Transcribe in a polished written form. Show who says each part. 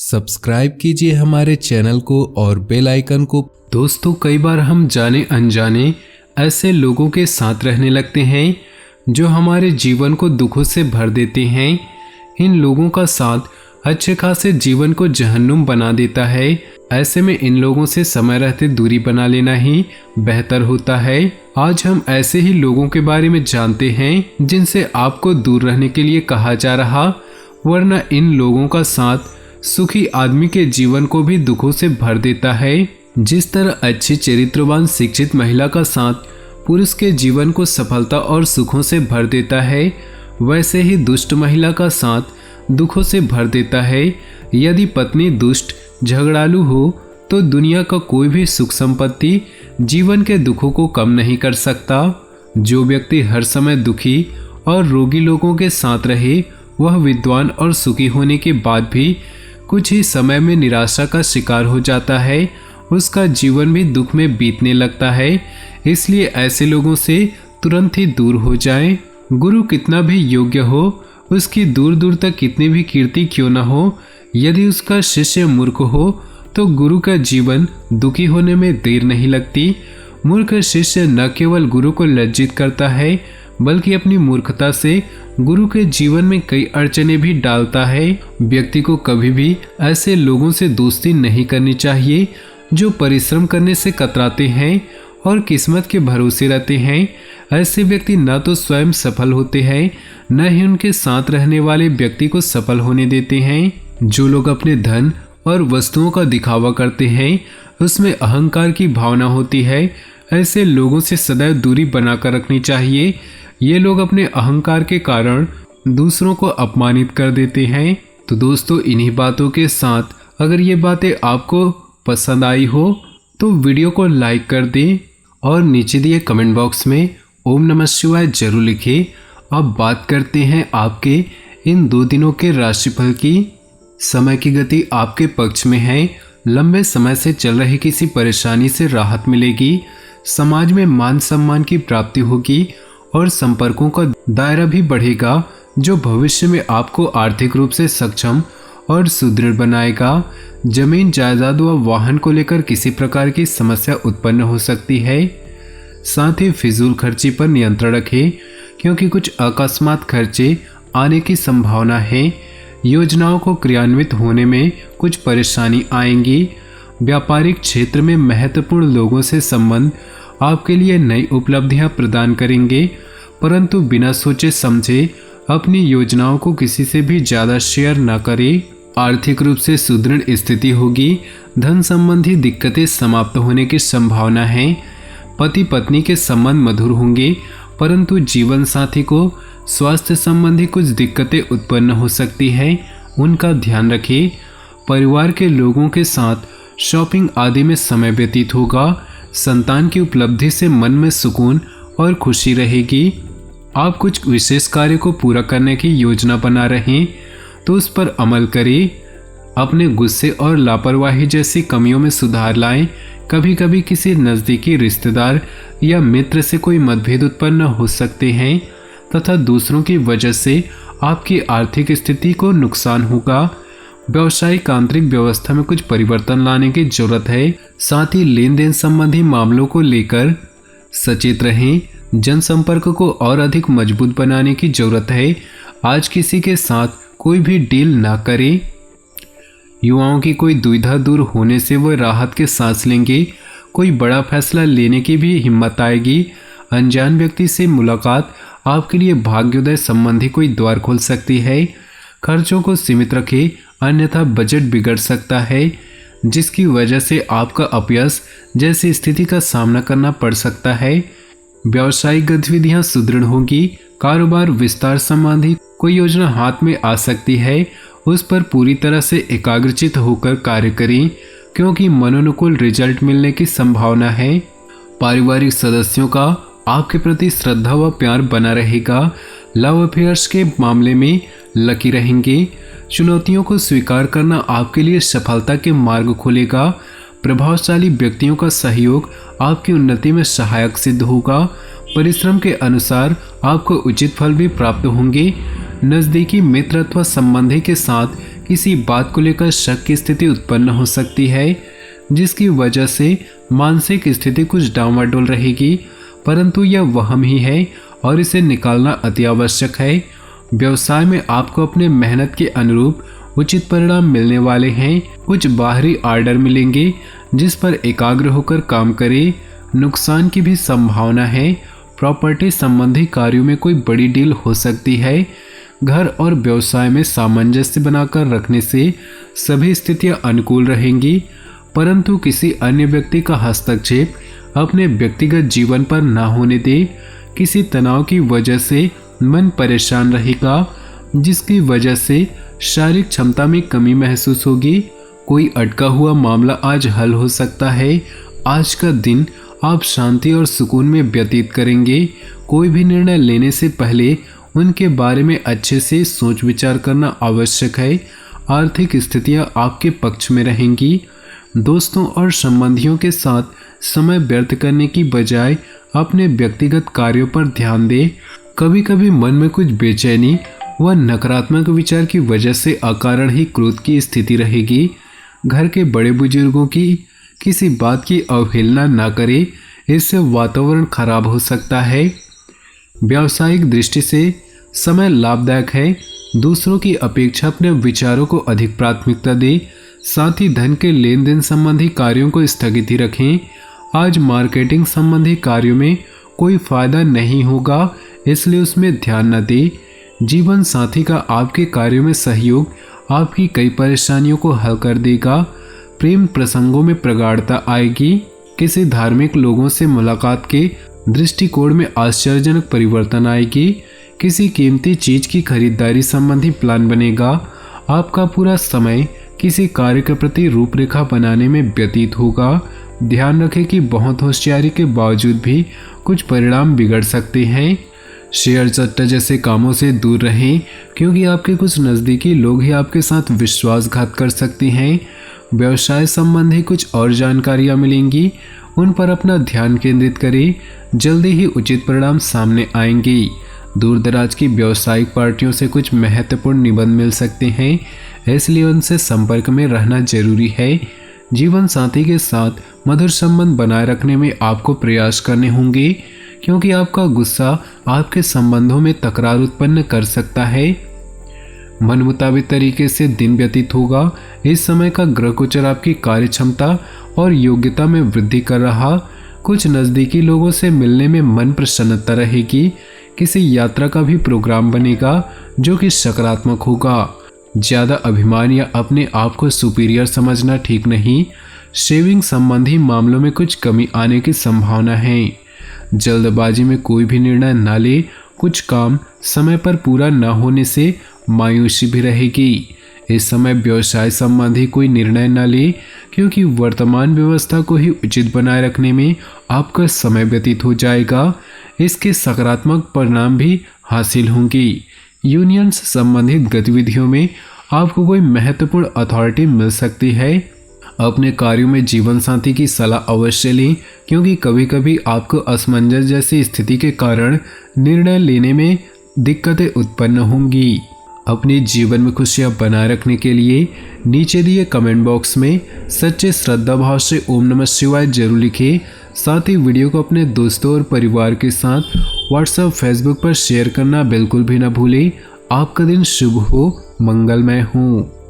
Speaker 1: Subscribe कीजिए हमारे channel को और बेल आइकन को।
Speaker 2: दोस्तों, कई बार हम जाने अनजाने ऐसे लोगों के साथ रहने लगते हैं जो हमारे जीवन को दुखों से भर देते हैं। इन लोगों का साथ अच्छे खासे जीवन को जहन्नुम बना देता है। ऐसे में इन लोगों से समय रहते दूरी बना लेना ही बेहतर होता है। आज हम ऐसे ही लोगों के बारे में जानते हैं जिनसे आपको दूर रहने के लिए कहा जा रहा, वरना इन लोगों का साथ सुखी आदमी के जीवन को भी दुखों से भर देता है। जिस तरह अच्छी चरित्रवान शिक्षित महिला का साथ पुरुष के जीवन को सफलता और सुखों से भर देता है, वैसे ही दुष्ट महिला का साथ दुखों से भर देता है। यदि पत्नी दुष्ट झगड़ालू हो तो दुनिया का कोई भी सुख संपत्ति जीवन के दुखों को कम नहीं कर सकता। जो व्यक्ति हर समय दुखी और रोगी लोगों के साथ रहे, वह विद्वान और सुखी होने के बाद भी कुछ ही समय में निराशा का शिकार हो जाता है। उसका जीवन भी दुख में बीतने लगता है। इसलिए ऐसे लोगों से तुरंत ही दूर हो जाएं। गुरु कितना भी योग्य हो, उसकी दूर दूर तक कितनी भी कीर्ति क्यों न हो, यदि उसका शिष्य मूर्ख हो तो गुरु का जीवन दुखी होने में देर नहीं लगती। मूर्ख शिष्य न केवल गुरु को लज्जित करता है, बल्कि अपनी मूर्खता से गुरु के जीवन में कई अड़चने भी डालता है। व्यक्ति को कभी भी ऐसे लोगों से दोस्ती नहीं करनी चाहिए जो परिश्रम करने से कतराते हैं और किस्मत के भरोसे रहते हैं। ऐसे व्यक्ति न तो स्वयं सफल होते हैं, न ही उनके साथ रहने वाले व्यक्ति को सफल होने देते हैं। जो लोग अपने धन और वस्तुओं का दिखावा करते हैं, उसमें अहंकार की भावना होती है। ऐसे लोगों से सदैव दूरी बनाकर रखनी चाहिए। ये लोग अपने अहंकार के कारण दूसरों को अपमानित कर देते हैं। तो दोस्तों, इन्हीं बातों के साथ अगर ये बातें आपको पसंद आई हो तो वीडियो को लाइक कर दें और नीचे दिए कमेंट बॉक्स में ओम नमः शिवाय जरूर लिखें। अब बात करते हैं आपके इन 2 दिनों के राशिफल की। समय की गति आपके पक्ष में है। लंबे समय से चल रही किसी परेशानी से राहत मिलेगी। समाज में मान सम्मान की प्राप्ति होगी और संपर्कों का दायरा भी बढ़ेगा, जो भविष्य में आपको आर्थिक रूप से सक्षम और सुदृढ़ बनाएगा। जमीन जायदाद व वाहन को लेकर किसी प्रकार की समस्या उत्पन्न हो सकती है। साथ ही फिजूल खर्ची पर नियंत्रण रखें, क्योंकि कुछ अकस्मात खर्चे आने की संभावना है। योजनाओं को क्रियान्वित होने में कुछ परेशानी आएंगी। व्यापारिक क्षेत्र में महत्वपूर्ण लोगों से संबंध आपके लिए नई उपलब्धियां प्रदान करेंगे, परंतु बिना सोचे समझे अपनी योजनाओं को किसी से भी ज़्यादा शेयर न करें। आर्थिक रूप से सुदृढ़ स्थिति होगी। धन संबंधी दिक्कतें समाप्त होने की संभावना है। पति पत्नी के संबंध मधुर होंगे, परंतु जीवन साथी को स्वास्थ्य संबंधी कुछ दिक्कतें उत्पन्न हो सकती है, उनका ध्यान रखें। परिवार के लोगों के साथ शॉपिंग आदि में समय व्यतीत होगा। संतान की उपलब्धि से मन में सुकून और खुशी रहेगी। आप कुछ विशेष कार्य को पूरा करने की योजना बना रहे हैं तो उस पर अमल करें। अपने गुस्से और लापरवाही जैसी कमियों में सुधार लाएं। कभी कभी किसी नज़दीकी रिश्तेदार या मित्र से कोई मतभेद उत्पन्न हो सकते हैं तथा दूसरों की वजह से आपकी आर्थिक स्थिति को नुकसान होगा। व्यवसायिक आंतरिक व्यवस्था में कुछ परिवर्तन लाने की जरूरत है। साथ ही लेन देन संबंधी मामलों को लेकर सचेत रहें। जनसंपर्क को और अधिक मजबूत बनाने की जरूरत है। आज किसी के साथ कोई भी डील ना करें। युवाओं की कोई दुविधा दूर होने से वह राहत के सांस लेंगे। कोई बड़ा फैसला लेने की भी हिम्मत आएगी। अनजान व्यक्ति से मुलाकात आपके लिए भाग्योदय संबंधी कोई द्वार खोल सकती है। खर्चों को सीमित रखें, अन्यथा बजट बिगड़ सकता है, जिसकी वजह से आपका अपयश जैसी स्थिति का सामना करना पड़ सकता है। व्यावसायिक गतिविधियां सुदृढ़ होंगी। कारोबार विस्तार संबंधी कोई योजना हाथ में आ सकती है, उस पर पूरी तरह से एकाग्रचित होकर कार्य करें, क्योंकि मनोनुकूल रिजल्ट मिलने की संभावना है। पारिवारिक सदस्यों का आपके प्रति श्रद्धा व प्यार बना रहेगा। लव अफेयर्स के मामले में लकी रहेंगे। चुनौतियों को स्वीकार करना आपके लिए सफलता के मार्ग खोलेगा। प्रभावशाली व्यक्तियों का सहयोग आपकी उन्नति में सहायक सिद्ध होगा। परिश्रम के अनुसार आपको उचित फल भी प्राप्त होंगे। नज़दीकी मित्र अथवा संबंधी के साथ किसी बात को लेकर शक की स्थिति उत्पन्न हो सकती है, जिसकी वजह से मानसिक स्थिति कुछ डामाडोल रहेगी, परंतु यह वहम ही है और इसे निकालना अति आवश्यक है। व्यवसाय में आपको अपने मेहनत के अनुरूप उचित परिणाम मिलने वाले हैं। कुछ बाहरी आर्डर मिलेंगे जिस पर एकाग्र होकर काम करें। नुकसान की भी संभावना है। प्रॉपर्टी संबंधी कार्यों में कोई बड़ी डील हो सकती है। घर और व्यवसाय में सामंजस्य बनाकर रखने से सभी स्थितियां अनुकूल रहेंगी, परंतु किसी अन्य व्यक्ति का हस्तक्षेप अपने व्यक्तिगत जीवन पर न होने दे। किसी तनाव की वजह से मन परेशान रहेगा, जिसकी वजह से शारीरिक क्षमता में कमी महसूस होगी। कोई अटका हुआ मामला आज हल हो सकता है। आज का दिन आप शांति और सुकून में व्यतीत करेंगे। कोई भी निर्णय लेने से पहले उनके बारे में अच्छे से सोच विचार करना आवश्यक है। आर्थिक स्थितियां आपके पक्ष में रहेंगी। दोस्तों और संबंधियों के साथ समय व्यर्थ करने की बजाय अपने व्यक्तिगत कार्यों पर ध्यान दें। कभी कभी मन में कुछ बेचैनी व नकारात्मक विचार की वजह से अकारण ही क्रोध की स्थिति रहेगी। घर के बड़े बुजुर्गों की किसी बात की अवहेलना न करें, इससे वातावरण खराब हो सकता है। व्यावसायिक दृष्टि से समय लाभदायक है। दूसरों की अपेक्षा अपने विचारों को अधिक प्राथमिकता दें। साथ ही धन के लेन देन संबंधी कार्यों को स्थगित ही रखें। आज मार्केटिंग संबंधी कार्यों में कोई फायदा नहीं होगा, इसलिए उसमें ध्यान न दें। जीवन साथी का आपके कार्यों में सहयोग आपकी कई परेशानियों को हल कर देगा। प्रेम प्रसंगों में प्रगाढ़ता आएगी। किसी धार्मिक लोगों से मुलाकात के दृष्टिकोण में आश्चर्यजनक परिवर्तन आएगी। किसी कीमती चीज की खरीदारी संबंधी प्लान बनेगा। आपका पूरा समय किसी कार्य के प्रति रूपरेखा बनाने में व्यतीत होगा। ध्यान रखें कि बहुत होशियारी के बावजूद भी कुछ परिणाम बिगड़ सकते हैं। शेयर सट्टा जैसे कामों से दूर रहें, क्योंकि आपके कुछ नज़दीकी लोग ही आपके साथ विश्वासघात कर सकते हैं। व्यवसाय संबंधी कुछ और जानकारियां मिलेंगी, उन पर अपना ध्यान केंद्रित करें। जल्दी ही उचित परिणाम सामने आएंगे। दूर दराज की व्यावसायिक पार्टियों से कुछ महत्वपूर्ण निबंध मिल सकते हैं, इसलिए उनसे संपर्क में रहना जरूरी है। जीवन साथी के साथ मधुर संबंध बनाए रखने में आपको प्रयास करने होंगे, क्योंकि आपका गुस्सा आपके संबंधों में तकरार उत्पन्न कर सकता है। मन मुताबिक तरीके से दिन व्यतीत होगा। इस समय का ग्रह गोचर आपकी कार्य क्षमता और योग्यता में वृद्धि कर रहा। कुछ नज़दीकी लोगों से मिलने में मन प्रसन्नता रहेगी। किसी यात्रा का भी प्रोग्राम बनेगा जो कि सकारात्मक होगा। ज़्यादा अभिमान या अपने आप को सुपीरियर समझना ठीक नहीं। शेविंग संबंधी मामलों में कुछ कमी आने की संभावना है। जल्दबाजी में कोई भी निर्णय न ले। कुछ काम समय पर पूरा न होने से मायूसी भी रहेगी। इस समय व्यवसाय संबंधी कोई निर्णय न ले, क्योंकि वर्तमान व्यवस्था को ही उचित बनाए रखने में आपका समय व्यतीत हो जाएगा। इसके सकारात्मक परिणाम भी हासिल होंगे। यूनियंस संबंधित गतिविधियों में आपको कोई महत्वपूर्ण अथॉरिटी मिल सकती है। अपने कार्यों में जीवन साथी की सलाह अवश्य लें, क्योंकि कभी कभी आपको असमंजस जैसी स्थिति के कारण निर्णय लेने में दिक्कतें उत्पन्न होंगी। अपने जीवन में खुशियां बनाए रखने के लिए नीचे दिए कमेंट बॉक्स में सच्चे श्रद्धा भाव से ओम नमः शिवाय जरूर लिखें। साथ ही वीडियो को अपने दोस्तों और परिवार के साथ व्हाट्सएप फेसबुक पर शेयर करना बिल्कुल भी ना भूलें। आपका दिन शुभ हो, मंगलमय हो।